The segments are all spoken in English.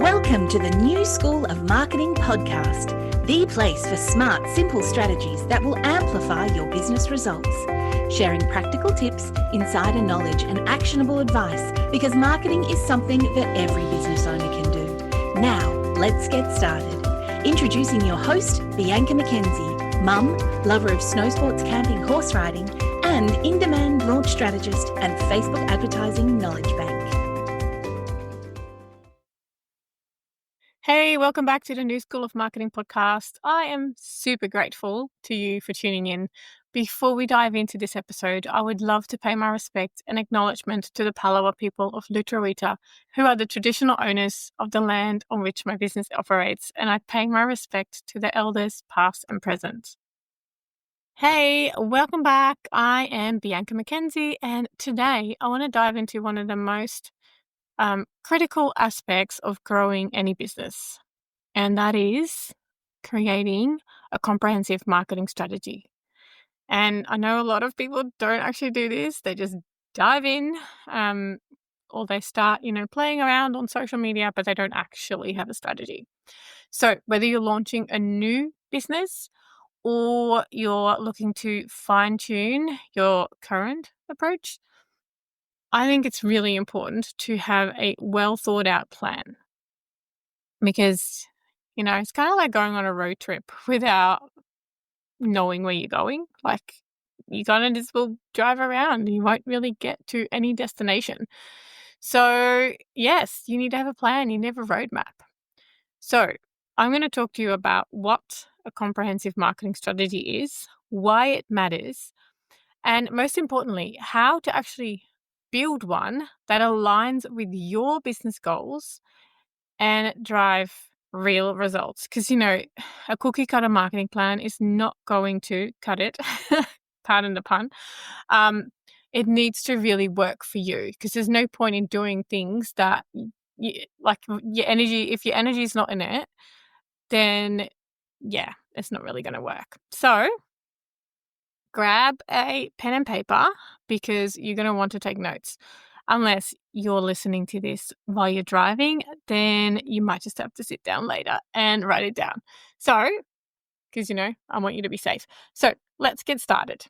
Welcome to the New School of Marketing podcast, the place for smart, simple strategies that will amplify your business results. Sharing practical tips, insider knowledge, and actionable advice because marketing is something that every business owner can do. Now, let's get started. Introducing your host, Bianca McKenzie, mum, lover of snow sports, camping, horse riding, and in-demand launch strategist and Facebook advertising knowledge bank. Hey, welcome back to the New School of Marketing podcast. I am super grateful to you for tuning in. Before we dive into this episode, I would love to pay my respect and acknowledgement to the Palawa people of Lutruwita, who are the traditional owners of the land on which my business operates, and I pay my respect to the elders past and present. Hey, welcome back. I am Bianca McKenzie, and today I want to dive into one of the most critical aspects of growing any business, and that is creating a comprehensive marketing strategy. And I know a lot of people don't actually do this. They just dive in or they start, playing around on social media, but they don't actually have a strategy. So whether you're launching a new business or you're looking to fine-tune your current approach, I think it's really important to have a well thought out plan because, it's kind of like going on a road trip without knowing where you're going. Like, you kind of just will drive around. You won't really get to any destination. So, yes, you need to have a plan. You need to have a roadmap. So, I'm going to talk to you about what a comprehensive marketing strategy is, why it matters, and most importantly, how to actually build one that aligns with your business goals and drive real results. Because, a cookie cutter marketing plan is not going to cut it, pardon the pun. It needs to really work for you because there's no point in doing things that, if your energy is not in it, then, it's not really going to work. So, grab a pen and paper because you're going to want to take notes. Unless you're listening to this while you're driving, then you might just have to sit down later and write it down. So, because, I want you to be safe. So let's get started.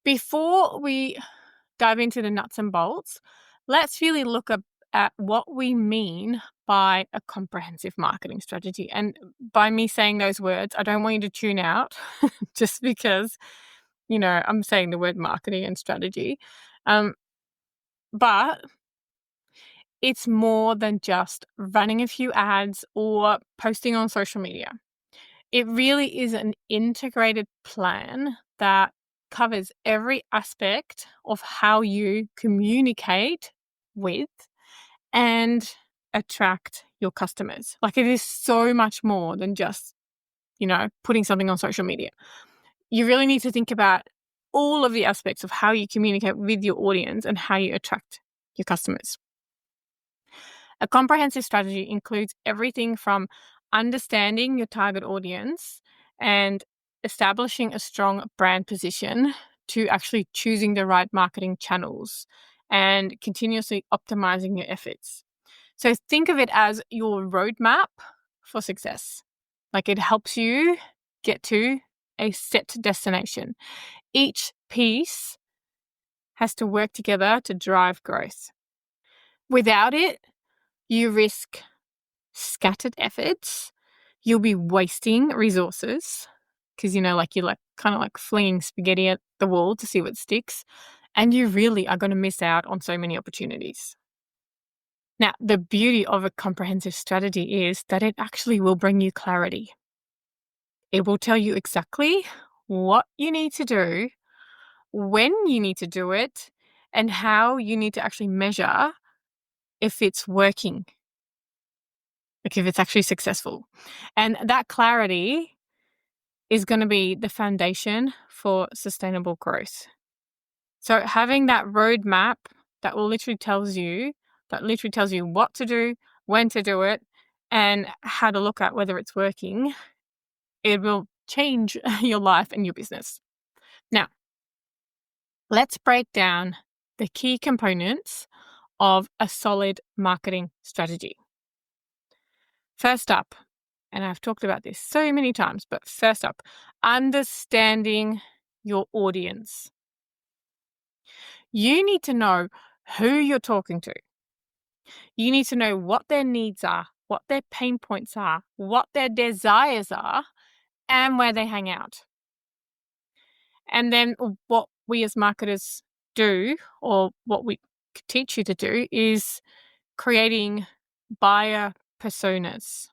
Before we dive into the nuts and bolts, let's really look at what we mean by a comprehensive marketing strategy. And by me saying those words, I don't want you to tune out just because, I'm saying the word marketing and strategy. But it's more than just running a few ads or posting on social media. It really is an integrated plan that covers every aspect of how you communicate with and attract your customers. Like, it is so much more than just, putting something on social media. You really need to think about all of the aspects of how you communicate with your audience and how you attract your customers. A comprehensive strategy includes everything from understanding your target audience and establishing a strong brand position to actually choosing the right marketing channels and continuously optimizing your efforts. So think of it as your roadmap for success. Like, it helps you get to a set destination. Each piece has to work together to drive growth. Without it, you risk scattered efforts. You'll be wasting resources because, you're kind of like flinging spaghetti at the wall to see what sticks. And you really are going to miss out on so many opportunities. Now, the beauty of a comprehensive strategy is that it actually will bring you clarity. It will tell you exactly what you need to do, when you need to do it, and how you need to actually measure if it's working, like if it's actually successful. And that clarity is going to be the foundation for sustainable growth. So having that roadmap that literally tells you what to do, when to do it, and how to look at whether it's working, it will change your life and your business. Now, let's break down the key components of a solid marketing strategy. First up, and I've talked about this so many times, but first up, understanding your audience. You need to know who you're talking to. You need to know what their needs are, what their pain points are, what their desires are, and where they hang out. And then what we as marketers do, or what we teach you to do, is creating buyer personas.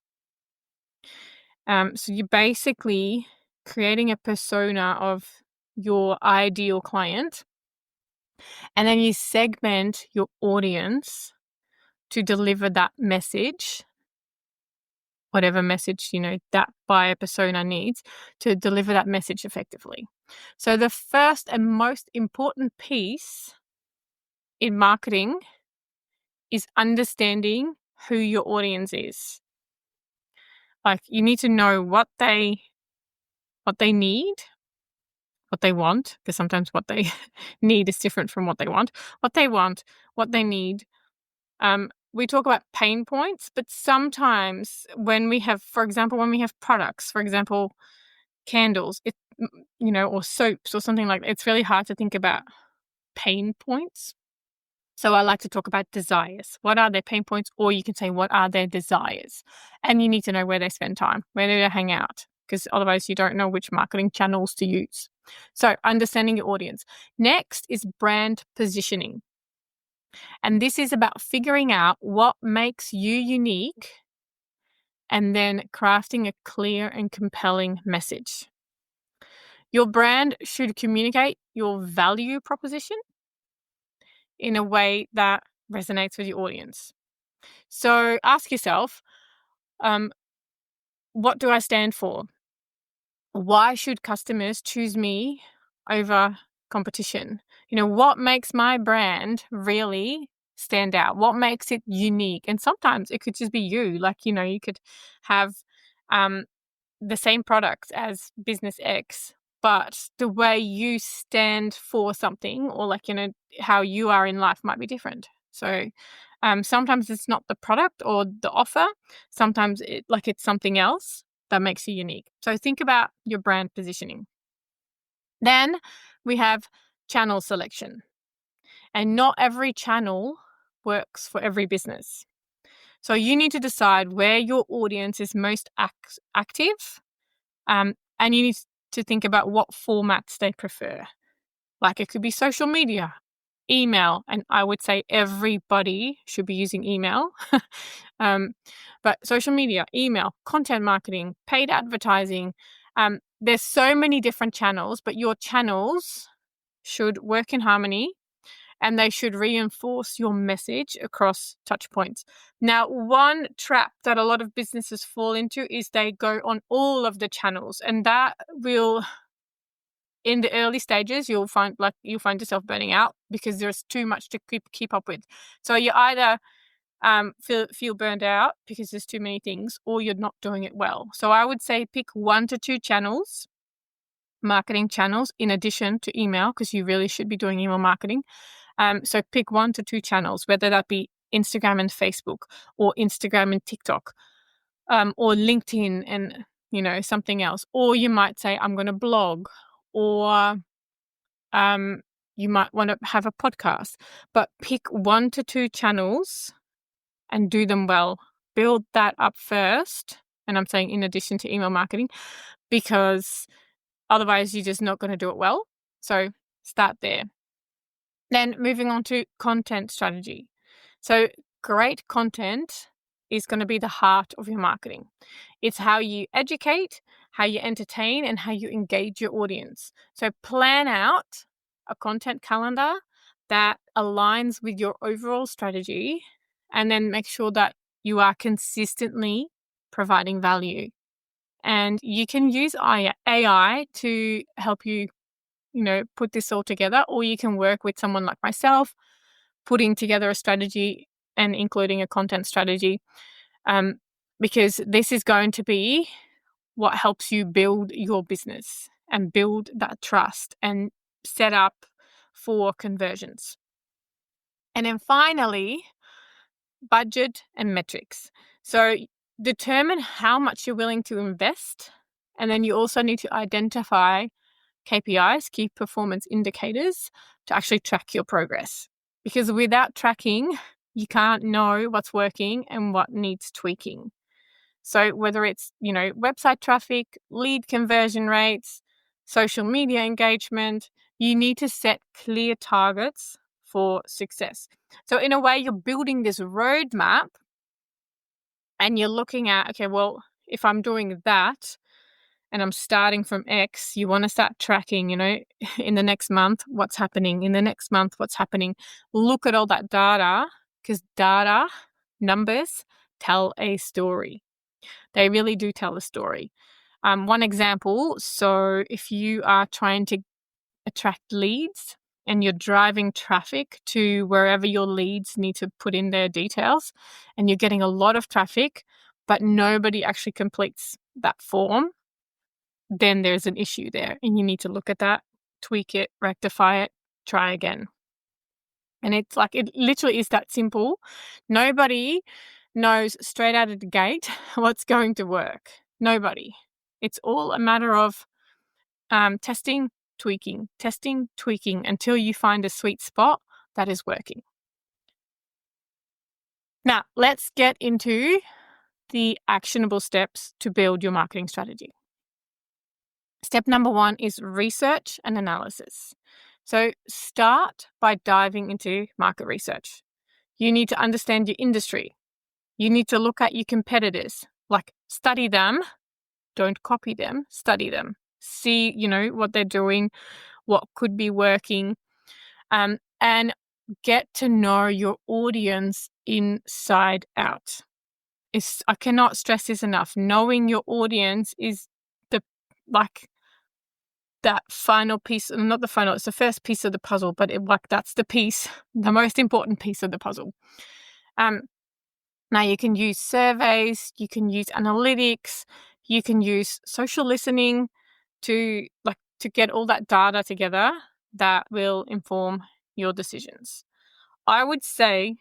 So you're basically creating a persona of your ideal client, and then you segment your audience to deliver that message, whatever message, that buyer persona needs to deliver that message effectively. So the first and most important piece in marketing is understanding who your audience is. Like, you need to know what they need, what they want, because sometimes what they need is different from what they want. What they want, what they need. We talk about pain points, but sometimes when we have, for example, when we have products, for example, candles, or soaps or something like that, it's really hard to think about pain points. So I like to talk about desires. What are their pain points? Or you can say, what are their desires? And you need to know where they spend time, where do they hang out, because otherwise you don't know which marketing channels to use. So understanding your audience. Next is brand positioning. And this is about figuring out what makes you unique and then crafting a clear and compelling message. Your brand should communicate your value proposition in a way that resonates with your audience. So ask yourself, what do I stand for? Why should customers choose me over competition? What makes my brand really stand out? What makes it unique? And sometimes it could just be you. Like, you could have the same product as business X, but the way you stand for something, or how you are in life, might be different. So sometimes it's not the product or the offer. Sometimes it's something else that makes you unique. So think about your brand positioning. Then we have channel selection. And not every channel works for every business. So you need to decide where your audience is most active. And you need to think about what formats they prefer. Like, it could be social media, email, and I would say everybody should be using email. But social media, email, content marketing, paid advertising, there's so many different channels, but your channels should work in harmony and they should reinforce your message across touch points. Now, one trap that a lot of businesses fall into is they go on all of the channels, and that will, in the early stages, you'll find yourself burning out because there's too much to keep up with. So you either feel burned out because there's too many things, or you're not doing it well. So I would say pick 1 to 2 channels, marketing channels, in addition to email, because you really should be doing email marketing. So pick 1 to 2 channels, whether that be Instagram and Facebook, or Instagram and TikTok, or LinkedIn and something else. Or you might say, I'm going to blog, or you might want to have a podcast. But pick 1 to 2 channels and do them well. Build that up first. And I'm saying in addition to email marketing, because otherwise you're just not going to do it well. So start there. Then moving on to content strategy. So great content is going to be the heart of your marketing. It's how you educate, how you entertain, and how you engage your audience. So plan out a content calendar that aligns with your overall strategy, and then make sure that you are consistently providing value. And you can use AI to help you, put this all together, or you can work with someone like myself, putting together a strategy and including a content strategy, because this is going to be what helps you build your business and build that trust and set up for conversions. And then finally, budget and metrics. So determine how much you're willing to invest. And then you also need to identify KPIs, key performance indicators, to actually track your progress. Because without tracking, you can't know what's working and what needs tweaking. So whether it's, website traffic, lead conversion rates, social media engagement, you need to set clear targets for success. So in a way, you're building this roadmap and you're looking at, okay, well, if I'm doing that and I'm starting from X, you want to start tracking, in the next month, what's happening, in the next month, what's happening. Look at all that data, because data, numbers, tell a story. They really do tell a story. One example, so if you are trying to attract leads and you're driving traffic to wherever your leads need to put in their details, and you're getting a lot of traffic, but nobody actually completes that form, then there's an issue there and you need to look at that, tweak it, rectify it, try again. And it's like, it literally is that simple. Nobody knows straight out of the gate what's going to work. Nobody. It's all a matter of testing, tweaking until you find a sweet spot that is working. Now, let's get into the actionable steps to build your marketing strategy. Step number 1 is research and analysis. So start by diving into market research. You need to understand your industry. You need to look at your competitors, like study them, don't copy them, study them. See, what they're doing, what could be working, and get to know your audience inside out. I cannot stress this enough. Knowing your audience is that final piece, not the final, it's the first piece of the puzzle, but that's the most important piece of the puzzle. Now you can use surveys, you can use analytics, you can use social listening to get all that data together that will inform your decisions. I would say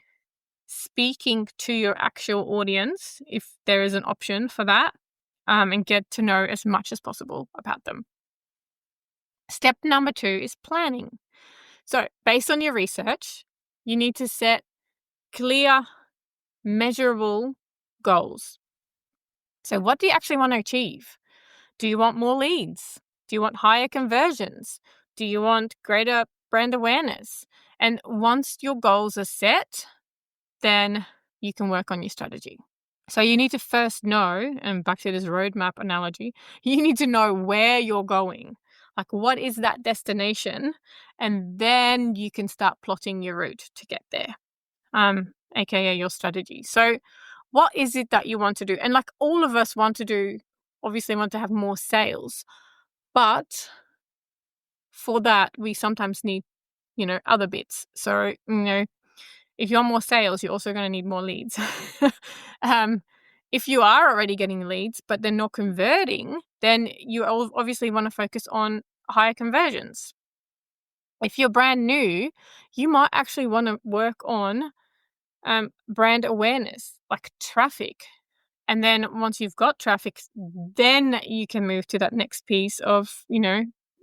speaking to your actual audience, if there is an option for that, and get to know as much as possible about them. Step number 2 is planning. So based on your research, you need to set clear, measurable goals. So what do you actually want to achieve? Do you want more leads? Do you want higher conversions? Do you want greater brand awareness? And once your goals are set, then you can work on your strategy. So you need to first know, and back to this roadmap analogy, you need to know where you're going. Like, what is that destination? And then you can start plotting your route to get there, aka your strategy. So what is it that you want to do? And like all of us obviously want to have more sales. But for that, we sometimes need, other bits. So, if you want more sales, you're also going to need more leads. If you are already getting leads, but they're not converting, then you obviously want to focus on higher conversions. If you're brand new, you might actually want to work on brand awareness, like traffic. And then once you've got traffic, then you can move to that next piece of,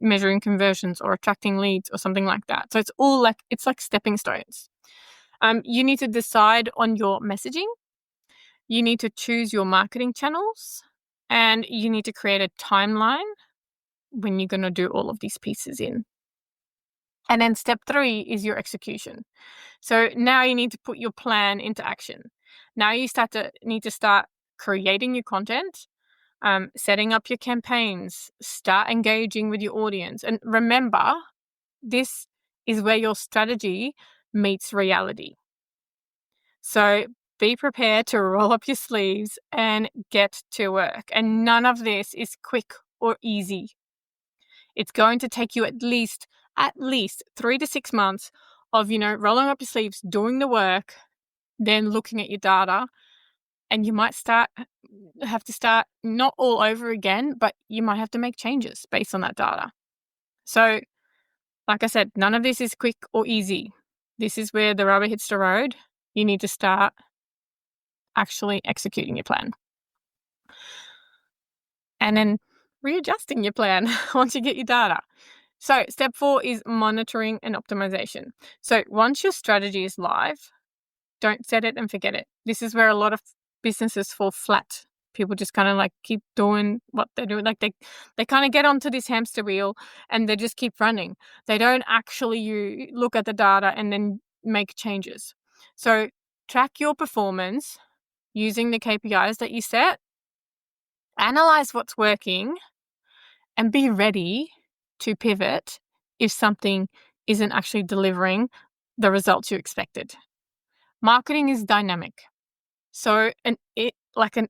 measuring conversions or attracting leads or something like that. So it's like stepping stones. You need to decide on your messaging. You need to choose your marketing channels, and you need to create a timeline when you're going to do all of these pieces in. And then step 3 is your execution. So now you need to put your plan into action. Now you need to start creating your content, setting up your campaigns, start engaging with your audience. And remember, this is where your strategy meets reality. So be prepared to roll up your sleeves and get to work. And none of this is quick or easy. It's going to take you at least 3 to 6 months of, rolling up your sleeves, doing the work, then looking at your data. And you might have to start not all over again, but you might have to make changes based on that data. So, like I said, none of this is quick or easy. This is where the rubber hits the road. You need to start actually executing your plan. and then readjusting your plan once you get your data. So step 4 is monitoring and optimization. So once your strategy is live, don't set it and forget it. This is where a lot of businesses fall flat. People just kind of like keep doing what they're doing. Like they kind of get onto this hamster wheel and they just keep running. They don't actually look at the data and then make changes. So track your performance using the KPIs that you set, analyze what's working, and be ready to pivot if something isn't actually delivering the results you expected. Marketing is dynamic. So an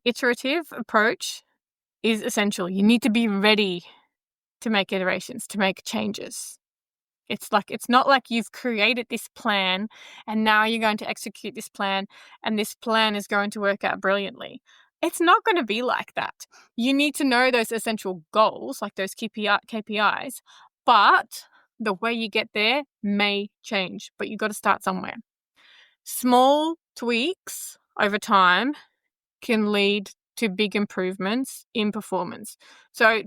iterative approach is essential. You need to be ready to make iterations, to make changes. It's not like you've created this plan and now you're going to execute this plan and this plan is going to work out brilliantly. It's not going to be like that. You need to know those essential goals, like those KPIs, but the way you get there may change, but you've got to start somewhere. Small tweaks over time can lead to big improvements in performance. So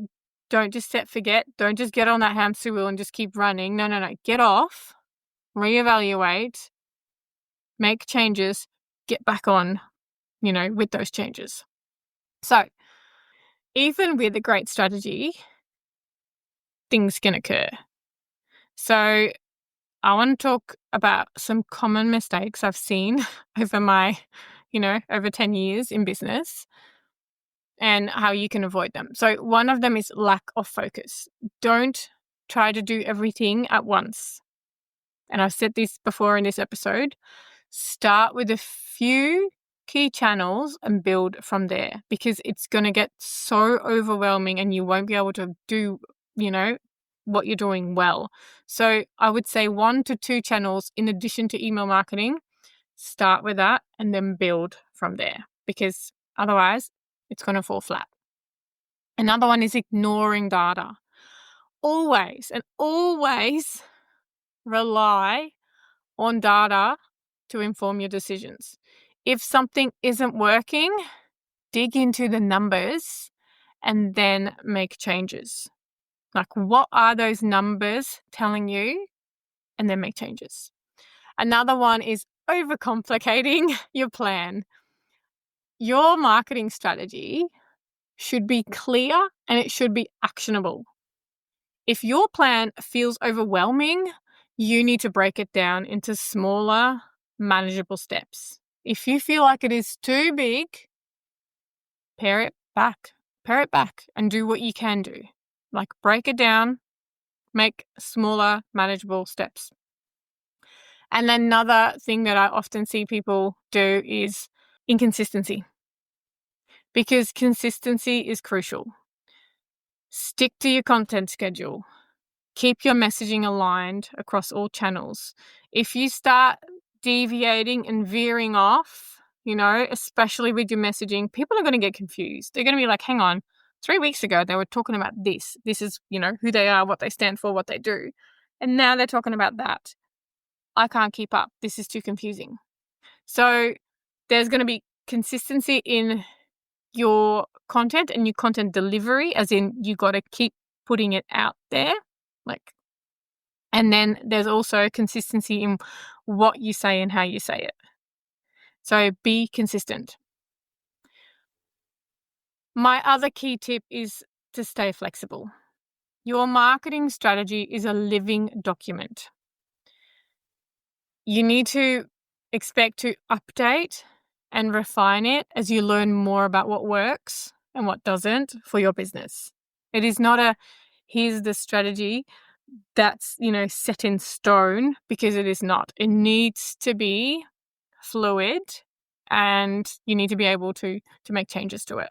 don't just forget. Don't just get on that hamster wheel and just keep running. No. Get off, reevaluate, make changes, get back on, with those changes. So even with a great strategy, things can occur. So I want to talk about some common mistakes I've seen over my, over 10 years in business and how you can avoid them. So one of them is lack of focus. Don't try to do everything at once. And I've said this before in this episode. Start with a few key channels and build from there, because it's going to get so overwhelming and you won't be able to do, what you're doing well. So I would say 1 to 2 channels in addition to email marketing. Start with that and then build from there, because otherwise it's going to fall flat. Another one is ignoring data. Always rely on data to inform your decisions. If something isn't working, dig into the numbers and then make changes. Like, what are those numbers telling you? And then make changes. Another one is overcomplicating your plan. Your marketing strategy should be clear and it should be actionable. If your plan feels overwhelming, you need to break it down into smaller, manageable steps. If you feel like it is too big, pare it back and do what you can do. Like, break it down, make smaller, manageable steps. And then another thing that I often see people do is inconsistency, because consistency is crucial. Stick to your content schedule. Keep your messaging aligned across all channels. If you start deviating and veering off, especially with your messaging, people are going to get confused. They're going to be like, hang on, 3 weeks ago they were talking about this. This is, who they are, what they stand for, what they do. And now they're talking about that. I can't keep up. This is too confusing. So there's going to be consistency in your content and your content delivery, as in you got to keep putting it out there. And then there's also consistency in what you say and how you say it. So be consistent. My other key tip is to stay flexible. Your marketing strategy is a living document. You need to expect to update and refine it as you learn more about what works and what doesn't for your business. It is not here's the strategy that's, set in stone, because it is not. It needs to be fluid and you need to be able to make changes to it.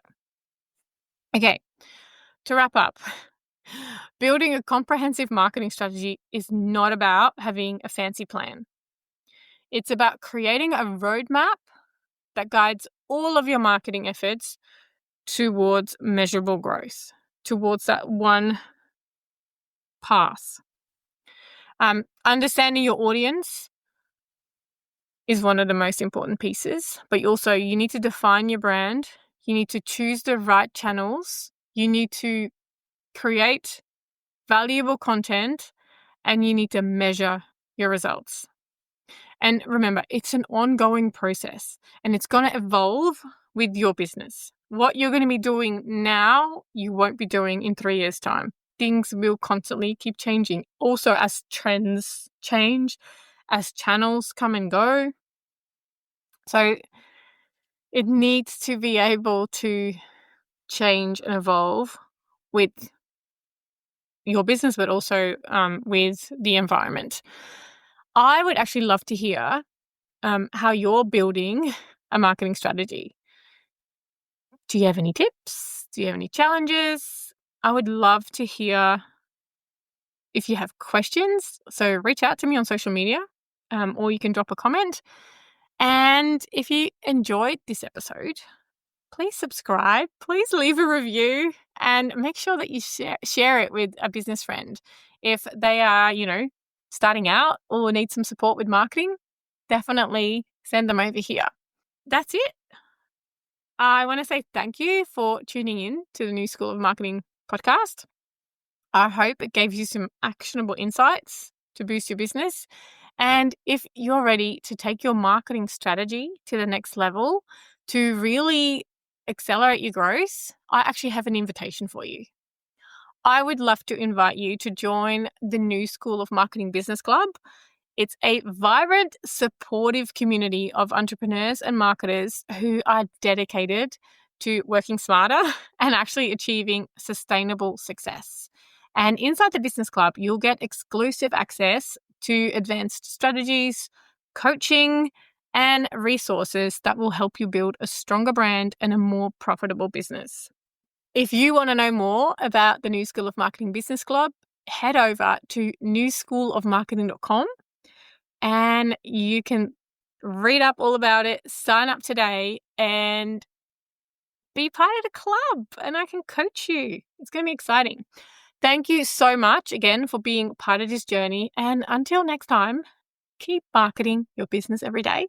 Okay, to wrap up, building a comprehensive marketing strategy is not about having a fancy plan. It's about creating a roadmap that guides all of your marketing efforts towards measurable growth, towards that one path. Understanding your audience is one of the most important pieces, but also you need to define your brand. You need to choose the right channels. You need to create valuable content and you need to measure your results. And remember, it's an ongoing process and it's going to evolve with your business. What you're going to be doing now, you won't be doing in 3 years' time. Things will constantly keep changing. Also, as trends change, as channels come and go. So it needs to be able to change and evolve with your business, but also with the environment. I would actually love to hear how you're building a marketing strategy. Do you have any tips? Do you have any challenges? I would love to hear if you have questions. So reach out to me on social media, or you can drop a comment. And if you enjoyed this episode, please subscribe, please leave a review, and make sure that you share it with a business friend. If they are, starting out or need some support with marketing, definitely send them over here. That's it. I want to say thank you for tuning in to the New School of Marketing podcast. I hope it gave you some actionable insights to boost your business. And if you're ready to take your marketing strategy to the next level to really accelerate your growth, I actually have an invitation for you. I would love to invite you to join the New School of Marketing Business Club. It's a vibrant, supportive community of entrepreneurs and marketers who are dedicated to working smarter and actually achieving sustainable success. And inside the business club, you'll get exclusive access to advanced strategies, coaching, and resources that will help you build a stronger brand and a more profitable business. If you want to know more about the New School of Marketing Business Club, head over to newschoolofmarketing.com and you can read up all about it, sign up today, and be part of the club. And I can coach you. It's going to be exciting. Thank you so much again for being part of this journey. And until next time, keep marketing your business every day.